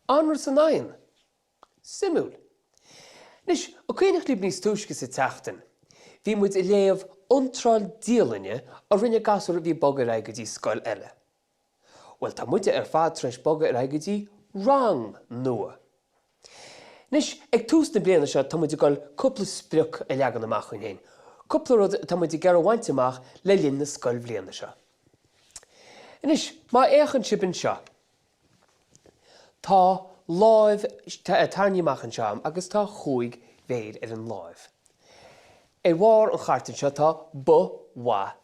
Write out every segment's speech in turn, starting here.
Anras an ain. Simúl. Nis, o cuinach líb níos túisce sa teachtain. Bhí muid I léamh Iontráil Dialainne a rinne gasúir bhí bogadh aige dí Scoil eile. Wel, tá muide fad treis bogadh aige dí rang nua. Nis, ag tús na bliana seo tá muide goil cúpla sprioc a leagan amach chuin héin. Cúpla rud tá muide gar bhaint amach le linn na Scoil bliana seo. Nis, má éachan sibin seo. Tá láimh tarní amach an seam agus tá cúig féad ar an láimh. I bhfar an chartain seo tá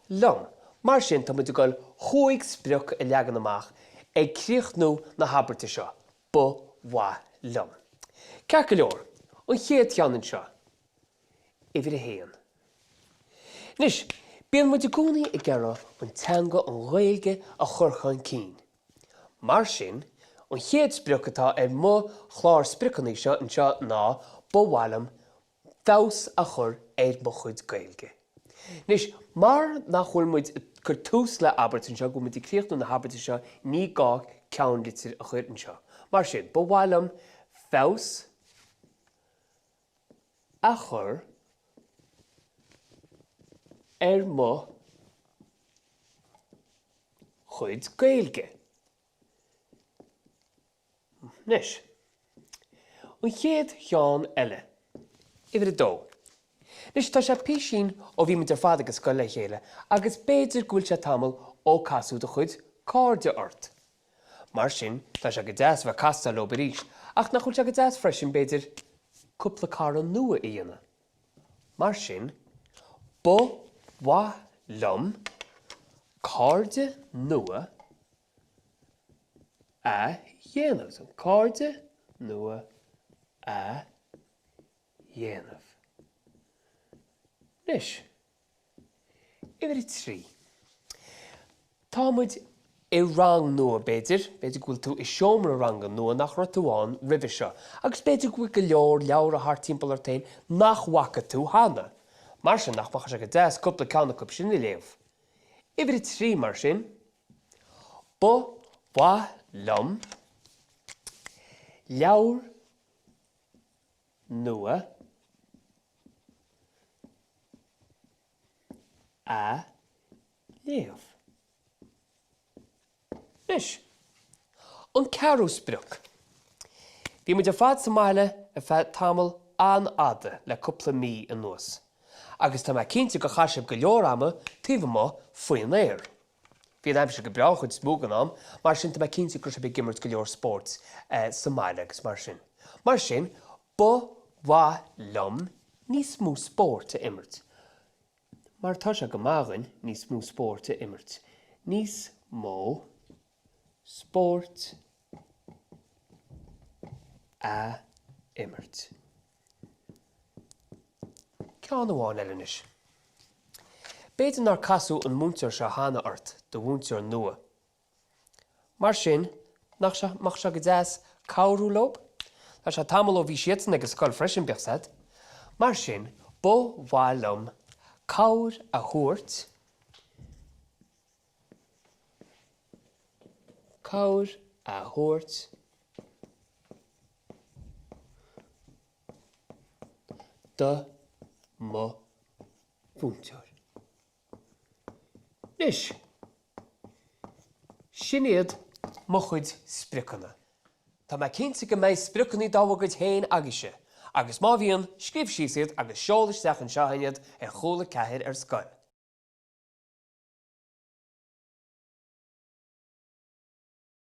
liom. Mar sin tá muide goil cúig sprioc a leagan amach ag críochnú na habairte seo. Liom. Ceart go leor, an chéad cheann seo. Ifir a héan. Nis, bíonn muide gúnaí I gcearra an teanga an gaeilge a churchan cín. Mar sin, an chéad sprioc atá mo chláir spriocanna seo an seo ná bhhailm fós a chur mo chuid gaeilge. Nis, mar nach chuil muid gur tús le Ábhar an seo go muid I críochnú na habairte seo ní gá ceann litir a chuir an seo. Mar sin, bhhailm fós a chur mo chuid gaeilge. Nis, an chéad cheann eile. Ifir a dó. Nis tá sé písín ó bhí muid ar fad agus Scoil le chéile agus béidir gúil sé tamil ó casú de chuid cáirde ort. Mar sin, tá sé go deas bheith casta lo beríis, ach nach chuil sé go deas freisin béidir cúpla cara nua I dhéanamh. Mar sin, liom cáirde nua a dhéanamh. So, cáirde nua a dhéanamh. Nis, ifir I trí. Tá muid I rang nua béidir gúil tú I seomra rang nua nach ra tú an ribhe seo, agus béidir gúil go leor a thar timpeall ar tain nach wacha tú hána. Mar sin nach macha sé go deas cúpla ceanna cúb sin I léamh. Ifir I trí mar sin, liom leabhar nua a léamh. Nis, an cearú sprioc. Bhí muid ar fad sa maile a fad tamil an ada le cúpla mí an nuas. Agus tá mai cinnte go chaisib go leor ama tíomh má faoin léir. Bhí an aimse go breá chuid smógan am, mar sin tá mai cinnte go be gimmert go leor sport sa maile agus mar sin. Mar sin, liom níos mó sport a immert. Mar tá sé go mágan níos mó sport a immert. Níos mó sport a immert. Ceann amháin eile nis. Béidir nar casú an múnteoir se hána ort do múnteoir nua. Mar sin, mach se go deas cabhrú lob, tá sé tamil ó bhí siatan agus Scoil freisin beagsad. Mar sin, liom cabhr a thuairt, cabhr a thuairt do mo múnteoir. Nis, sin iad mo chuid Spriocanna. Tá mai cinnte go mbeidh Spriocannaí dámhaigh héin aigise, agus má bhíonn scríobh síos iad agus seolas deach an seohainead ar Cúla4 ar Scoil.